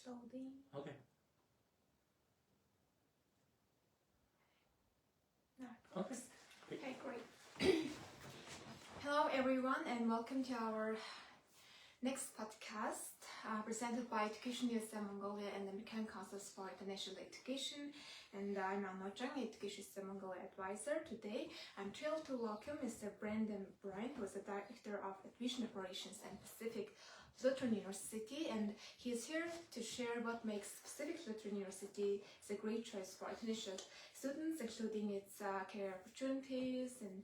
loading. Okay. No, Okay. Great. okay, great. Hello, everyone, and welcome to our next podcast presented by Education USA Mongolia and the American Councils for International Education. And I'm Anna Chang, Education USA Mongolia advisor. Today, I'm thrilled to welcome Mr. Brandon Bryant, who is the Director of Admission Operations at Pacific Lutheran University, and he is here to share what makes Pacific Lutheran University a great choice for international students, including its career opportunities, and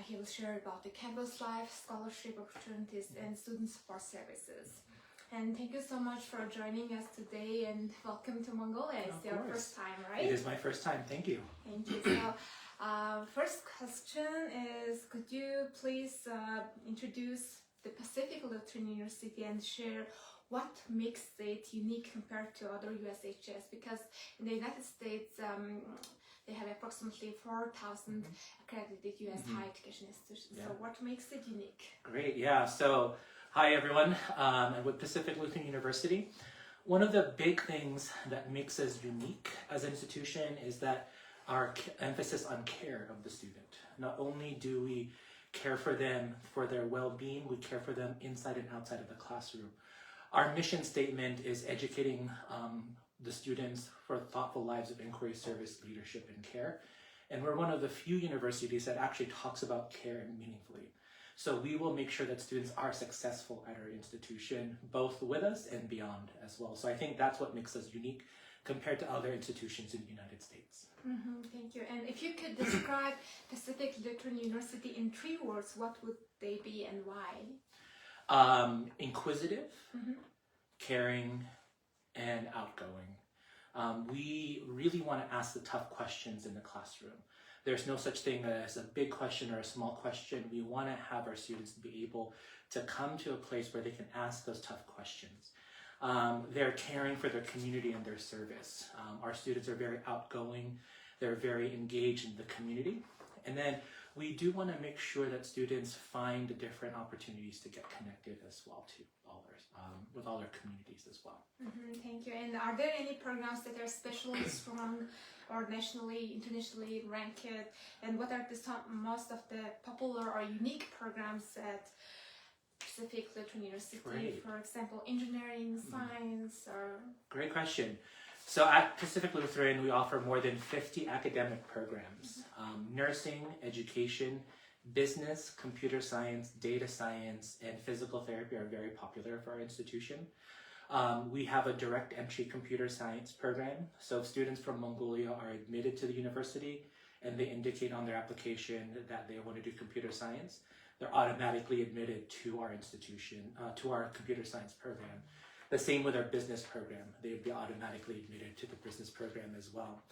he will share about the campus life, scholarship opportunities, and student support services. And thank you so much for joining us today, and welcome to Mongolia. It's your first time, right? It is my first time. Thank you. Thank you. So, first question is, could you please introduce the Pacific Lutheran University and share what makes it unique compared to other USHS? Because in the United States, they have approximately 4,000 accredited U.S. higher education institutions. Yeah. So what makes it unique? Great. Yeah. So, hi everyone. I'm with Pacific Lutheran University. One of the big things that makes us unique as an institution is that our emphasis on care of the student. Not only do we care for them for their well-being, we care for them inside and outside of the classroom. Our mission statement is educating the students for thoughtful lives of inquiry, service, leadership, and care. And we're one of the few universities that actually talks about care meaningfully. So we will make sure that students are successful at our institution, both with us and beyond as well. So I think that's what makes us unique compared to other institutions in the United States. Thank you. And if you could describe Pacific Lutheran University in 3 words, what would they be and why? Inquisitive, caring, and outgoing. We really want to ask the tough questions in the classroom. There's no such thing as a big question or a small question. We want to have our students be able to come to a place where they can ask those tough questions. They're caring for their community and their service. Our students are very outgoing. They're very engaged in the community. And then we do want to make sure that students find different opportunities to get connected as well to all with all our communities as well. Thank you. And are there any programs that are especially strong or nationally, internationally ranked? And what are most of the popular or unique programs at Pacific Lutheran University? Great. For example, engineering, science, or... Great question. So at Pacific Lutheran, we offer more than 50 academic programs. Nursing, education, business, computer science, data science, and physical therapy are very popular for our institution. We have a direct entry computer science program. So if students from Mongolia are admitted to the university and they indicate on their application that they want to do computer science, they're automatically admitted to our institution, to our computer science program. The same with our business program. They would be automatically admitted to the business program as well.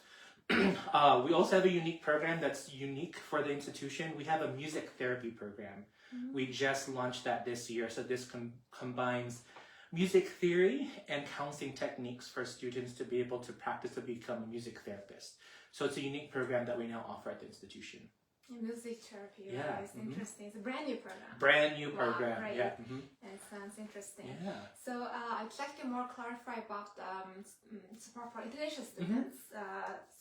We also have a unique program that's unique for the institution. We have a music therapy program. We just launched that this year. So this combines music theory and counseling techniques for students to be able to practice to become a music therapist. So it's a unique program that we now offer at the institution. Music therapy, Yeah. It's interesting. It's a brand new program. Brand new program, right. yeah. It sounds interesting. Yeah. So I'd like to more clarify about support for international students.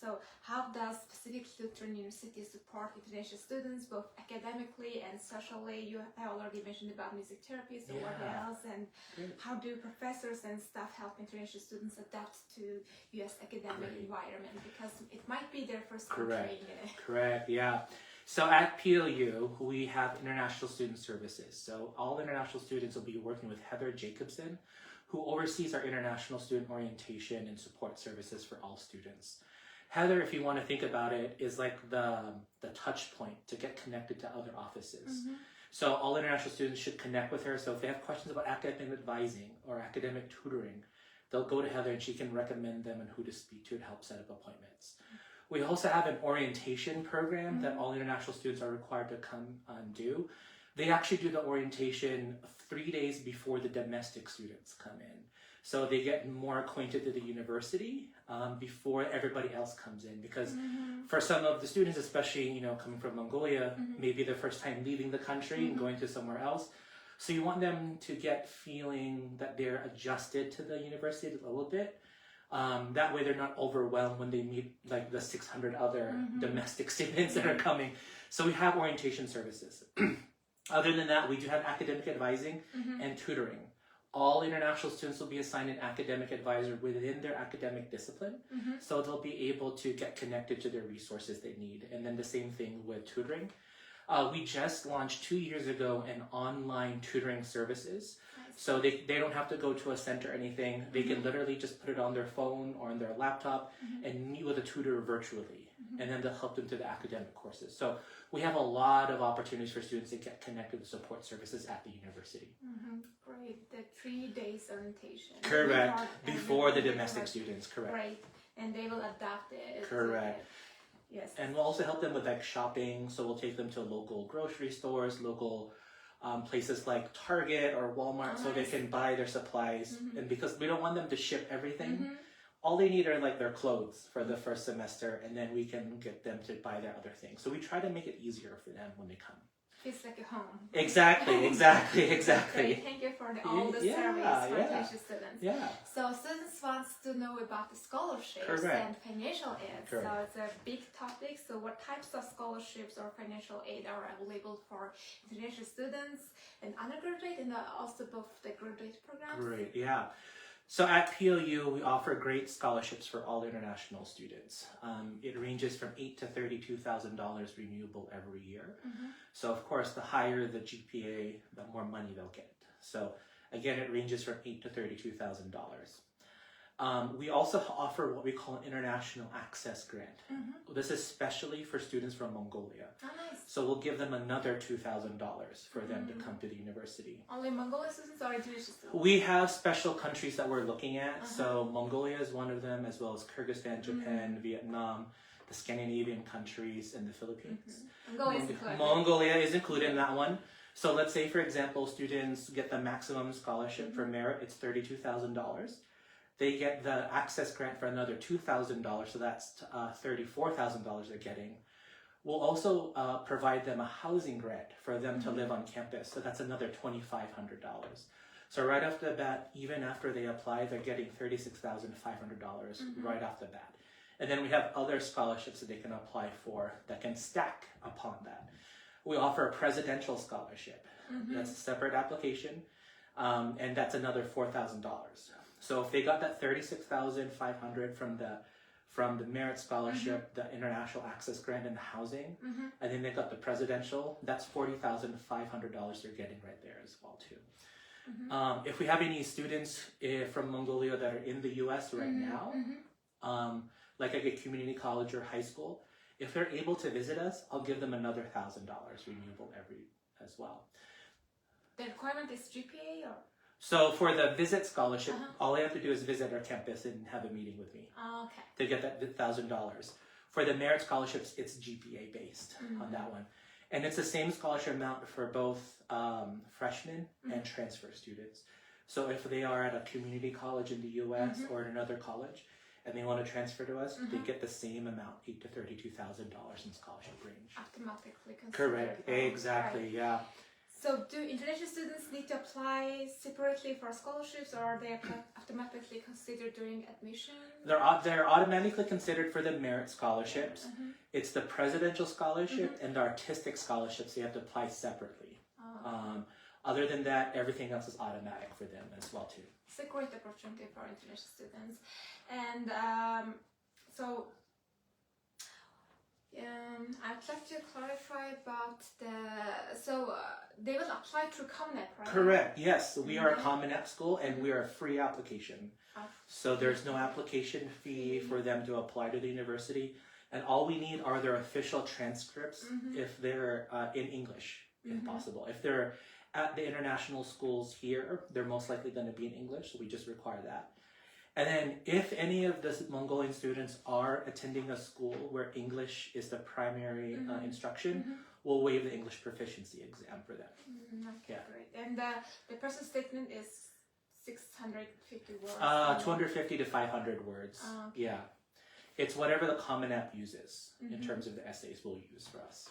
So how does Pacific Lutheran University support international students, both academically and socially? You have already mentioned about music therapy, so what else? And how do professors and staff help international students adapt to U.S. academic environment? Because it might be their first country. Correct, yeah. So at PLU, we have international student services. So all international students will be working with Heather Jacobson, who oversees our international student orientation and support services for all students. Heather, if you want to think about it, is like the touch point to get connected to other offices. So all international students should connect with her. So if they have questions about academic advising or academic tutoring, they'll go to Heather and she can recommend them and who to speak to help set up appointments. We also have an orientation program that all international students are required to come and do. They actually do the orientation 3 days before the domestic students come in. So they get more acquainted to the university before everybody else comes in. Because for some of the students, especially coming from Mongolia, maybe their first time leaving the country and going to somewhere else, So you want them to get feeling that they're adjusted to the university a little bit. That way they're not overwhelmed when they meet like the 600 other domestic students that are coming. So we have orientation services. Other than that, we do have academic advising and tutoring. All international students will be assigned an academic advisor within their academic discipline. So they'll be able to get connected to their resources they need. And then the same thing with tutoring. We just launched 2 years ago an online tutoring services. So they don't have to go to a center or anything. They can literally just put it on their phone or on their laptop and meet with a tutor virtually. And then they'll help them through the academic courses. So we have a lot of opportunities for students to get connected with support services at the university. Great. The 3 days orientation. Correct. Before the domestic students, correct. Right. And they will adapt it. Correct. Yes. And we'll also help them with like shopping. So we'll take them to local grocery stores, local places like Target or Walmart, so they can buy their supplies. And because we don't want them to ship everything, all they need are like their clothes for the first semester, and then we can get them to buy their other things. So we try to make it easier for them when they come. It's like a home. Exactly. Great. Thank you for all the surveys for international students. Yeah. So students want to know about the scholarships and financial aid. So it's a big topic. So what types of scholarships or financial aid are available for international students and undergraduate and also both the graduate programs? Great, yeah. So at PLU, we offer great scholarships for all international students. It ranges from $8,000 to $32,000 renewable every year. So of course, the higher the GPA, the more money they'll get. So again, it ranges from $8,000 to $32,000. We also offer what we call an international access grant. This is especially for students from Mongolia. Oh, nice. So we'll give them another $2,000 for them to come to the university. Only Mongolian students or international students? We have special countries that we're looking at. So Mongolia is one of them, as well as Kyrgyzstan, Japan, Vietnam, the Scandinavian countries, and the Philippines. Mongolia is included in that one. So let's say, for example, students get the maximum scholarship for merit. It's $32,000. They get the access grant for another $2,000, so that's $34,000 they're getting. We'll also provide them a housing grant for them to live on campus, so that's another $2,500. So right off the bat, even after they apply, they're getting $36,500 right off the bat. And then we have other scholarships that they can apply for that can stack upon that. We offer a presidential scholarship. That's a separate application, and that's another $4,000. So if they got that $36,500 from the merit scholarship, the international access grant, and the housing, and then they got the presidential, that's $40,500 they're getting right there as well too. If we have any students from Mongolia that are in the U.S. right now, like at a community college or high school, if they're able to visit us, I'll give them another $1,000 renewable as well. The requirement is GPA or? So for the visit scholarship, all they have to do is visit our campus and have a meeting with me to get that $1,000. For the merit scholarships, it's GPA based on that one. And it's the same scholarship amount for both freshmen and transfer students. So if they are at a community college in the U.S. or in another college and they want to transfer to us, they get the same amount, $8,000 to $32,000 in scholarship range. Automatically considered. Correct, exactly, yeah. So do international students need to apply separately for scholarships, or are they automatically considered during admission? They're automatically considered for the merit scholarships. It's the presidential scholarship and the artistic scholarships they have to apply separately. Other than that, everything else is automatic for them as well too. It's a great opportunity for international students. And I'd like to clarify about they will apply through Common App, right? Correct, yes. We are a Common App school and we are a free application. So there's no application fee for them to apply to the university. And all we need are their official transcripts if they're in English, if possible. If they're at the international schools here, they're most likely going to be in English, so we just require that. And then if any of the Mongolian students are attending a school where English is the primary instruction, we'll waive the English proficiency exam for them. Okay, great. And the personal statement is 650 words? 250 to 500 words. Yeah. It's whatever the Common App uses in terms of the essays we'll use for us.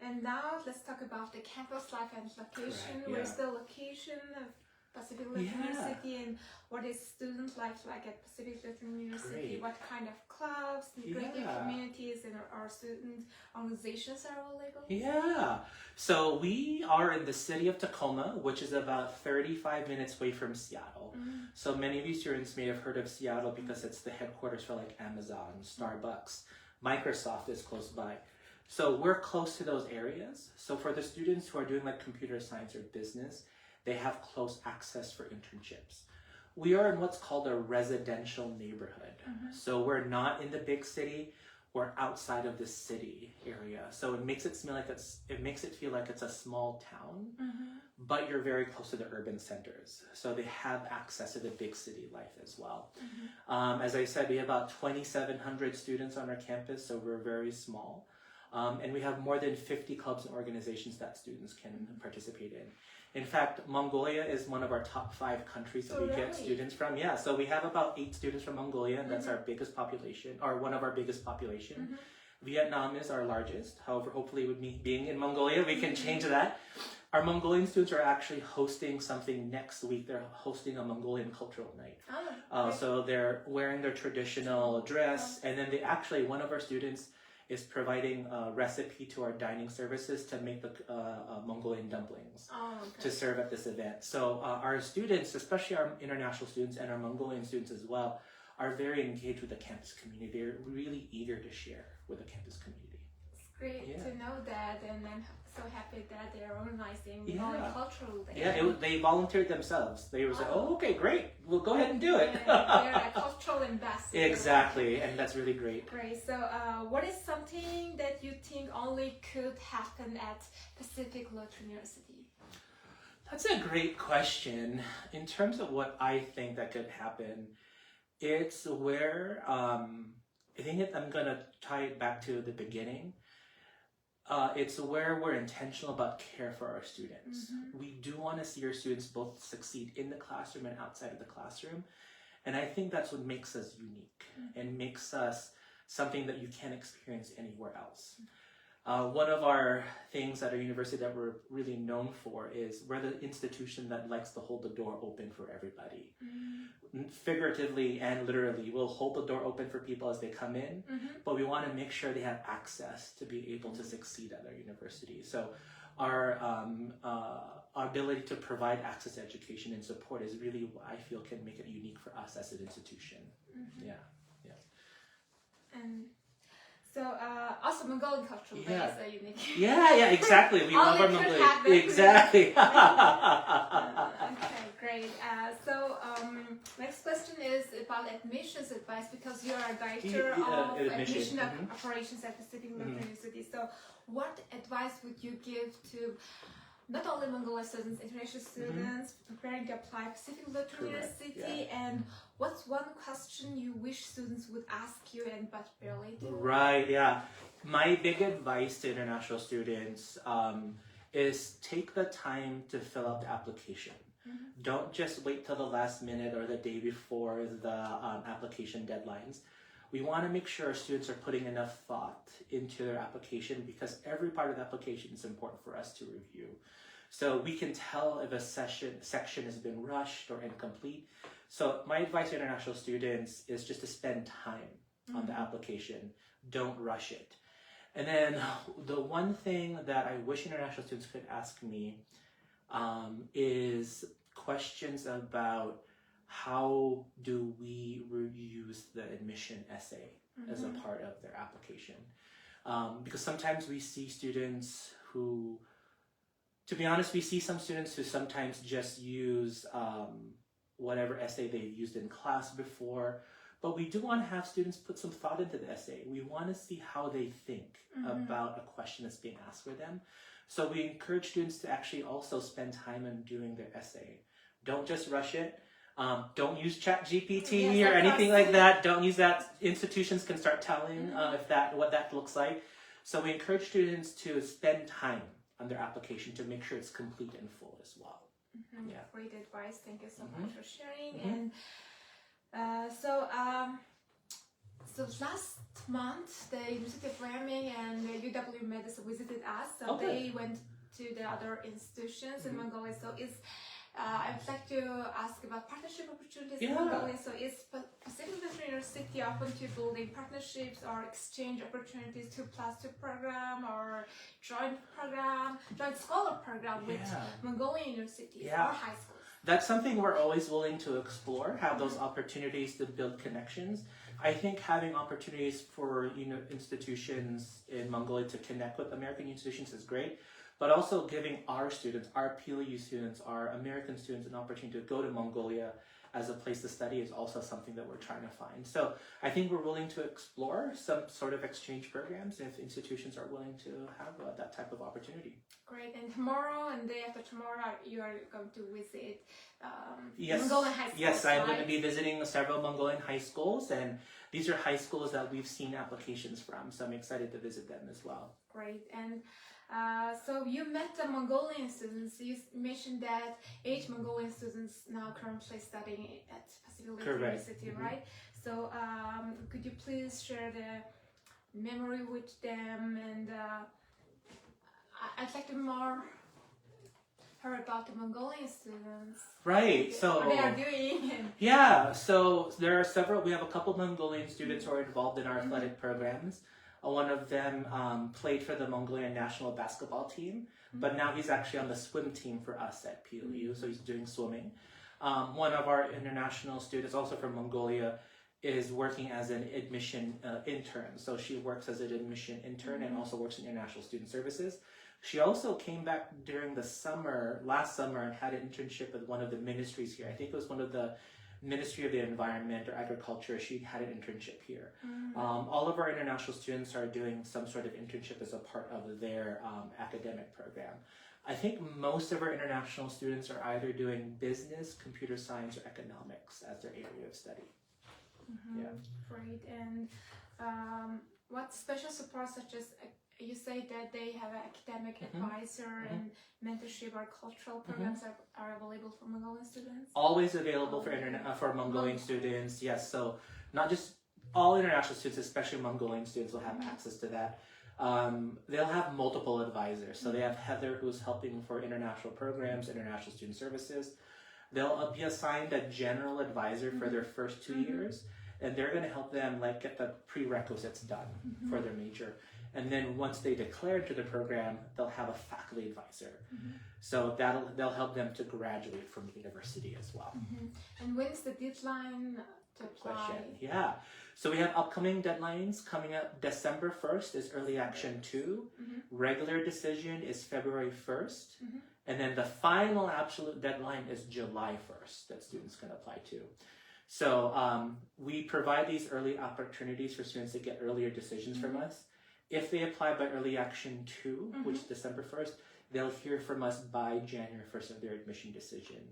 And now let's talk about the campus life and location. Correct, Where's the location of Pacific Lutheran University, and what is student life like at Pacific Lutheran University? Great. What kind of clubs, integrated communities, and our student organizations are all legal? Yeah. So we are in the city of Tacoma, which is about 35 minutes away from Seattle. So many of you students may have heard of Seattle because it's the headquarters for like Amazon, Starbucks, Microsoft is close by. So we're close to those areas. So for the students who are doing like computer science or business, they have close access for internships. We are in what's called a residential neighborhood. So we're not in the big city, we're outside of the city area. So it makes it feel like it's a small town, but you're very close to the urban centers. So they have access to the big city life as well. As I said, we have about 2,700 students on our campus, so we're very small. And we have more than 50 clubs and organizations that students can participate in. In fact, Mongolia is one of our top 5 countries that we get students from. Yeah, so we have about 8 students from Mongolia, and that's our biggest population, or one of our biggest population. Vietnam is our largest. However, hopefully with me being in Mongolia, we can change that. Our Mongolian students are actually hosting something next week. They're hosting a Mongolian cultural night. So they're wearing their traditional dress, and then one of our students is providing a recipe to our dining services to make the Mongolian dumplings to serve at this event. So our students, especially our international students and our Mongolian students as well, are very engaged with the campus community. They're really eager to share with the campus community. It's great to know that, and I'm so happy that they're organizing cultural day. Yeah, they volunteered themselves. They were like, oh, okay, great. We'll go ahead and do it. They're a cultural ambassador. Exactly, and that's really great. Great. So what is something that you think only could happen at Pacific Lutheran University? That's a great question. In terms of what I think that could happen, it's where, I'm going to tie it back to the beginning. It's where we're intentional about care for our students. We do want to see our students both succeed in the classroom and outside of the classroom. And I think that's what makes us unique and makes us something that you can't experience anywhere else. One of our things at our university that we're really known for is we're the institution that likes to hold the door open for everybody. Figuratively and literally, we'll hold the door open for people as they come in, but we want to make sure they have access to be able to succeed at our university. So our ability to provide access to education and support is really what I feel can make it unique for us as an institution. And so also Mongolian cultural days are unique. Yeah, exactly. We love our Mongolian. Exactly. Okay, great. So next question is about admissions advice, because you are a director of admission operations at Pacific Lutheran University. So what advice would you give to not only Mongolian students, international students preparing to apply Pacific Lutheran University, and what's one question you wish students would ask you and but barely do? Right, yeah. My big advice to international students is take the time to fill out the application. Don't just wait till the last minute or the day before the application deadlines. We want to make sure our students are putting enough thought into their application, because every part of the application is important for us to review. So we can tell if a section has been rushed or incomplete. So my advice to international students is just to spend time on the application. Don't rush it. And then the one thing that I wish international students could ask me is questions about how do we use the admission essay as a part of their application. Because sometimes we see students who, to be honest, we see some students who sometimes just use whatever essay they've used in class before, but we do want to have students put some thought into the essay. We want to see how they think about a question that's being asked for them. So we encourage students to actually also spend time on doing their essay. Don't just rush it. Don't use ChatGPT or anything like that. Don't use that. Institutions can start telling what that looks like. So we encourage students to spend time on their application to make sure it's complete and full as well. Great advice. Thank you so much for sharing. And So last month, the University of Miami and the UW Medicine visited us. So they went to the other institutions in Mongolia. So I'd like to ask about partnership opportunities in Mongolia. So is Pacific Lutheran University open to building partnerships or exchange opportunities to +2 program or joint scholar program with Mongolian universities or high schools? That's something we're always willing to explore, have those opportunities to build connections. I think having opportunities for institutions in Mongolia to connect with American institutions is great, but also giving our students, our PLU students, our American students an opportunity to go to Mongolia as a place to study is also something that we're trying to find. So I think we're willing to explore some sort of exchange programs if institutions are willing to have that type of opportunity. Great. And tomorrow and the day after tomorrow, you are going to visit yes. Mongolian high schools. Yes, I'm going to be visiting several Mongolian high schools, and these are high schools that we've seen applications from, so I'm excited to visit them as well. Great. And so you met the Mongolian students. You mentioned that 8 Mongolian students now currently studying at Pacific Lutheran University, right? So could you please share the memory with them, and I'd like to more hear about the Mongolian students. Right. So what they are doing. Yeah. So there are several. We have a couple Mongolian students who are involved in our athletic programs. One of them played for the Mongolian national basketball team, but now he's actually on the swim team for us at PLU, so he's doing swimming. One of our international students, also from Mongolia, is working as an admission intern. So she works as an admission intern and also works in international student services. She also came back during the last summer, and had an internship with one of the ministries here. I think it was one of the Ministry of the Environment or Agriculture. She had an internship here. All of our international students are doing some sort of internship as a part of their academic program. I think most of our international students are either doing business, computer science, or economics as their area of study. Yeah. Great. And what special support, such as you say that they have an academic advisor and mentorship or cultural programs are available for Mongolian students? Always available for Mongolian students, yes. So not just all international students, especially Mongolian students, will have access to that. They'll have multiple advisors. So they have Heather, who's helping for international programs, international student services. They'll be assigned a general advisor for their first 2 years, and they're going to help them get the prerequisites done for their major. And then once they declare to the program, they'll have a faculty advisor. So they'll help them to graduate from the university as well. And when is the deadline to apply? Yeah. So we have upcoming deadlines coming up. December 1st is early action 2. Regular decision is February 1st. And then the final absolute deadline is July 1st that students can apply to. So we provide these early opportunities for students to get earlier decisions from us. If they apply by early action 2, which is December 1st, they'll hear from us by January 1st of their admission decision.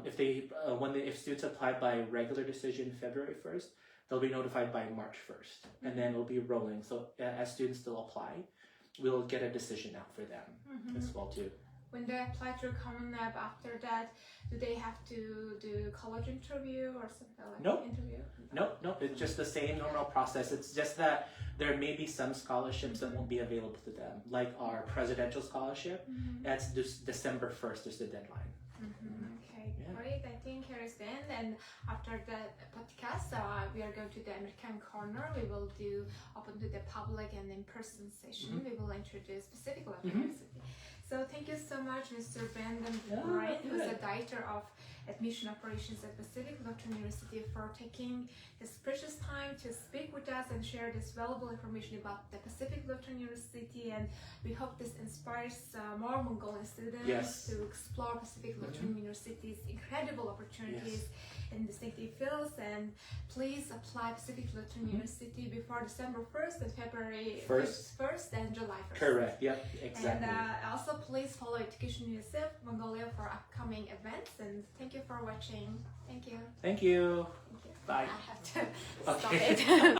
If students apply by regular decision February 1st, they'll be notified by March 1st, and then it'll be rolling. So as students still apply, we'll get a decision out for them as well too. When they apply through Common App, after that, do they have to do college interview or something like that? Interview? Nope. It's just the same normal process. It's just that there may be some scholarships that won't be available to them, like our presidential scholarship. That's December 1st is the deadline. Okay, great. I think here is the end. And after the podcast, we are going to the American Corner. We will do open to the public and in-person session. We will introduce Pacific Lutheran University. So thank you so much, Mr. Brandon Wright, who is the Director of Admission Operations at Pacific Lutheran University, for taking his precious time to speak with us and share this valuable information about the Pacific Lutheran University. And we hope this inspires more Mongolian students to explore Pacific Lutheran University's incredible opportunities in distinctive fields. And please apply Pacific Lutheran University before December 1st and February 1st and July 1st. Correct, yep, exactly. And also please follow Education USF Mongolia for upcoming events. And thank you for watching. Thank you. Thank you. Thank you. Bye. I have to stop it.